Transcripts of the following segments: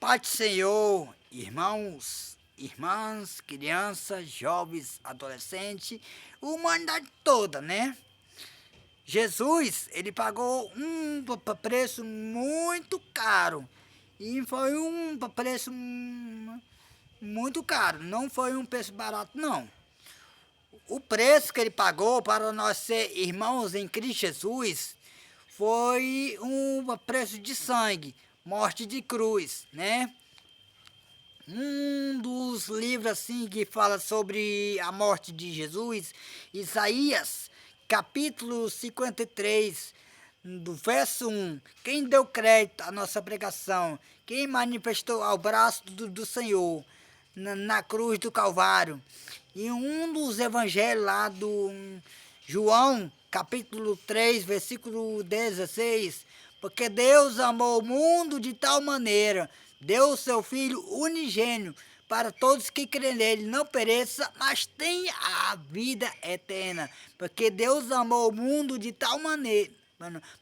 Pai do Senhor, irmãos, irmãs, crianças, jovens, adolescentes, humanidade toda, né? Jesus, ele pagou um preço muito caro. E foi um preço muito caro, não foi um preço barato, não. O preço que ele pagou para nós ser irmãos em Cristo Jesus foi um preço de sangue, morte de cruz, né? Um dos livros assim que fala sobre a morte de Jesus, Isaías, capítulo 53, do verso 1. Quem deu crédito à nossa pregação? Quem manifestou ao braço do Senhor na cruz do Calvário? E um dos evangelhos lá do João, capítulo 3, versículo 16, porque Deus amou o mundo de tal maneira, deu o seu Filho unigênio, para todos que creem nele, não pereça, mas tenha a vida eterna. Porque Deus amou o mundo de tal maneira,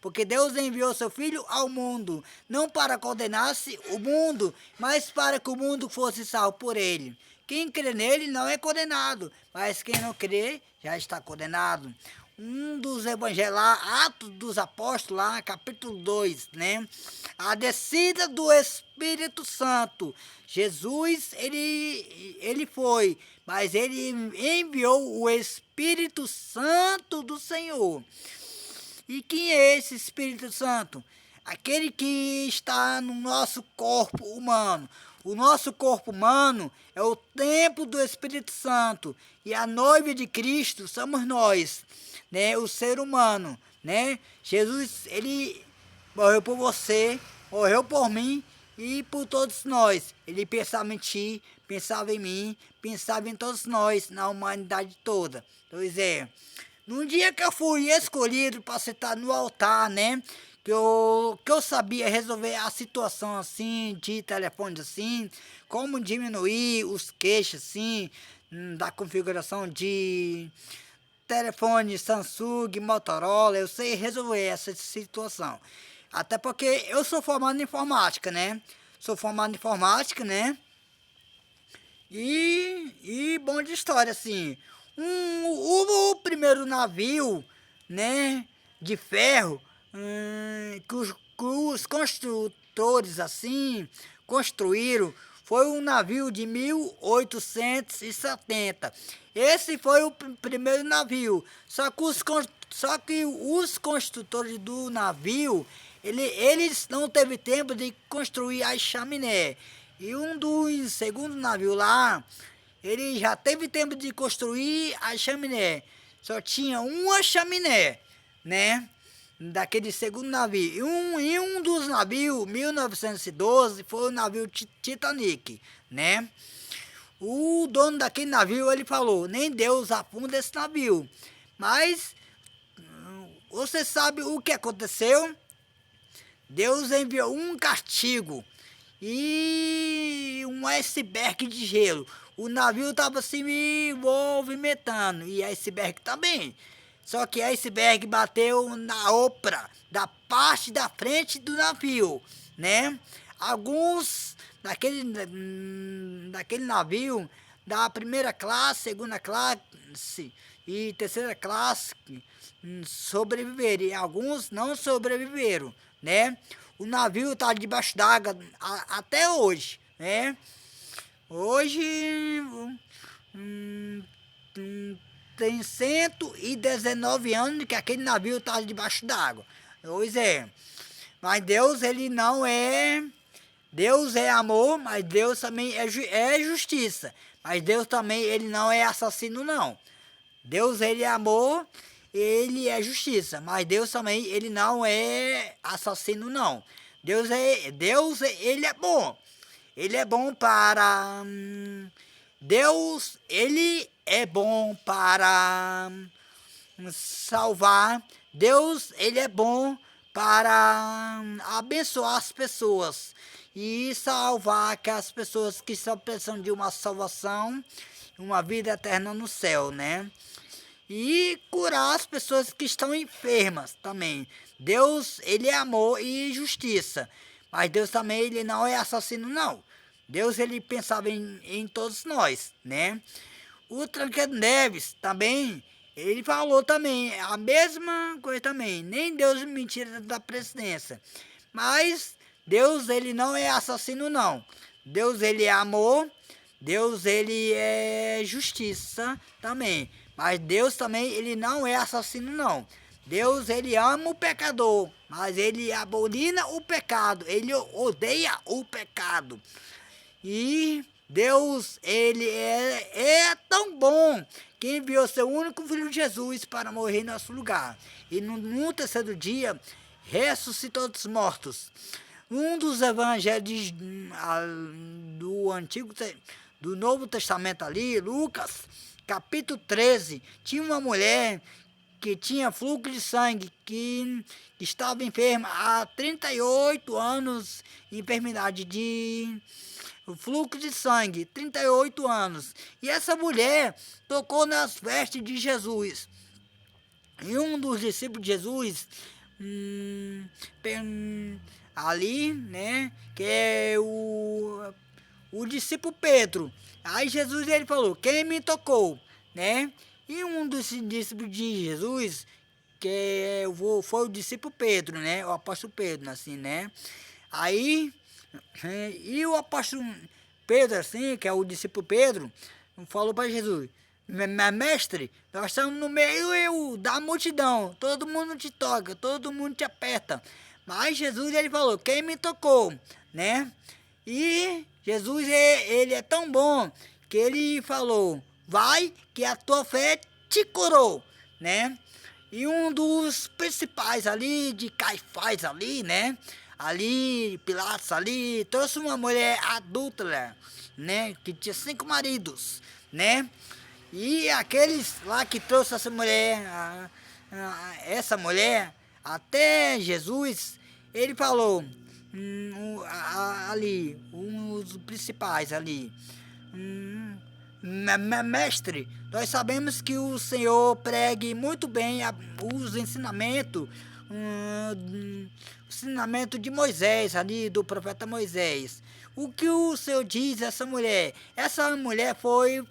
porque Deus enviou seu Filho ao mundo, não para condenar-se o mundo, mas para que o mundo fosse salvo por ele. Quem crê nele não é condenado, mas quem não crê já está condenado. Um dos evangelhos lá, Atos dos Apóstolos, lá, capítulo 2, né? A descida do Espírito Santo. Jesus, ele foi, mas ele enviou o Espírito Santo do Senhor. E quem é esse Espírito Santo? Aquele que está no nosso corpo humano. O nosso corpo humano é o templo do Espírito Santo. E a noiva de Cristo somos nós, né? O ser humano, né? Jesus, ele morreu por você, morreu por mim e por todos nós. Ele pensava em ti, pensava em mim, pensava em todos nós, na humanidade toda. Pois é. Num dia que eu fui escolhido para sentar no altar, né? Que eu sabia resolver a situação assim, de telefones assim, como diminuir os queixos assim, da configuração de telefone Samsung, Motorola, eu sei resolver essa situação. Até porque eu sou formado em informática, né? Sou formado em informática, né? E bom de história, assim. O primeiro navio, né, de ferro, que os construtores, assim, construíram, foi um navio de 1870. Esse foi o primeiro navio. Só que os construtores do navio, eles não teve tempo de construir a chaminé. E um dos segundos navios lá, ele já teve tempo de construir a chaminé. Só tinha uma chaminé, né? Daquele segundo navio. E um dos navios, 1912, foi o navio Titanic, né? O dono daquele navio, ele falou, nem Deus afunda esse navio. Mas, você sabe o que aconteceu? Deus enviou um castigo e um iceberg de gelo. O navio estava se movimentando e iceberg também. Só que iceberg bateu na opra da parte da frente do navio, né? Alguns daquele navio da primeira classe, segunda classe e terceira classe sobreviveram e alguns não sobreviveram, né? O navio está debaixo d'água até hoje, né? Hoje tem 119 anos que aquele navio está debaixo d'água. Pois é. Mas Deus, ele não é... Deus é amor, mas Deus também é justiça. Mas Deus também, ele não é assassino, não. Deus, ele é amor, ele é justiça. Mas Deus também, ele não é assassino, não. Deus, ele é bom. Ele é bom para... Deus, ele é bom para salvar. Deus, ele é bom para abençoar as pessoas e salvar aquelas pessoas que estão precisando de uma salvação, uma vida eterna no céu, né? E curar as pessoas que estão enfermas também. Deus, ele é amor e justiça. Mas Deus também, ele não é assassino, não. Deus, ele pensava em todos nós, né? O Tancredo Neves também, ele falou também a mesma coisa também. Nem Deus me tira da presidência. Mas Deus, ele não é assassino, não. Deus, ele é amor. Deus, ele é justiça também. Mas Deus também, ele não é assassino, não. Deus, ele ama o pecador, mas ele abomina o pecado. Ele odeia o pecado. E Deus, ele é tão bom que enviou seu único filho Jesus para morrer em nosso lugar. E no terceiro dia, ressuscitou dos mortos. Um dos evangelhos do Novo Testamento ali, Lucas, capítulo 13, tinha uma mulher que tinha fluxo de sangue, que estava enferma há 38 anos, enfermidade de fluxo de sangue, 38 anos. E essa mulher tocou nas vestes de Jesus. E um dos discípulos de Jesus, ali, né, que é o discípulo Pedro. Aí Jesus, ele falou, quem me tocou, né? E um dos discípulos de Jesus, foi o discípulo Pedro, né? O apóstolo Pedro, assim, né? Aí, e o apóstolo Pedro, assim, que é o discípulo Pedro, falou para Jesus, mestre, nós estamos no meio da multidão, todo mundo te toca, todo mundo te aperta. Mas Jesus, ele falou, quem me tocou, né? E Jesus, ele é tão bom que ele falou, vai que a tua fé te curou, né? E um dos principais ali, de Caifás ali, né? Ali, Pilatos ali, trouxe uma mulher adúltera, né? Que tinha 5 maridos, né? E aqueles lá que trouxe essa mulher, até Jesus, ele falou, ali, um dos principais ali, mestre, nós sabemos que o Senhor pregue muito bem os ensinamentos, ensinamento de Moisés, ali, do profeta Moisés. O que o Senhor diz a essa mulher? Essa mulher foi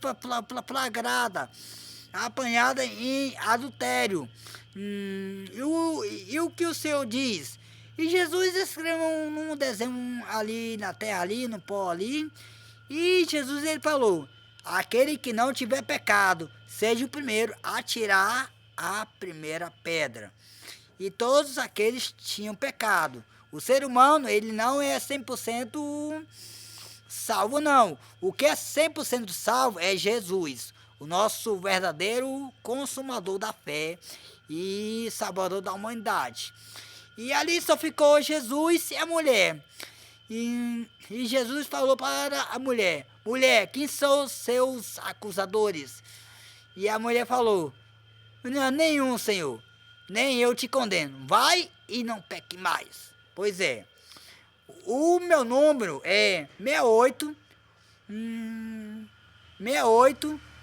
flagrada, apanhada em adultério. E o que o Senhor diz? E Jesus escreveu num desenho ali na terra, ali, no pó ali. E Jesus, ele falou, aquele que não tiver pecado, seja o primeiro a tirar a primeira pedra. E todos aqueles tinham pecado. O ser humano, ele não é 100% salvo, não. O que é 100% salvo é Jesus, o nosso verdadeiro consumador da fé e salvador da humanidade. E ali só ficou Jesus e a mulher. E Jesus falou para a mulher, mulher, quem são os seus acusadores? E a mulher falou, não, nenhum, Senhor, nem eu te condeno. Vai e não peque mais. Pois é, o meu número é 68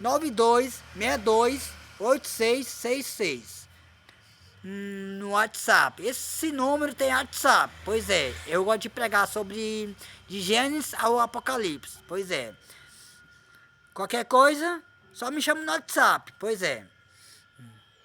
92 62 8666 no WhatsApp. Esse número tem WhatsApp. Pois é, eu gosto de pregar sobre de Gênesis ao Apocalipse. Pois é, qualquer coisa, só me chama no WhatsApp. Pois é.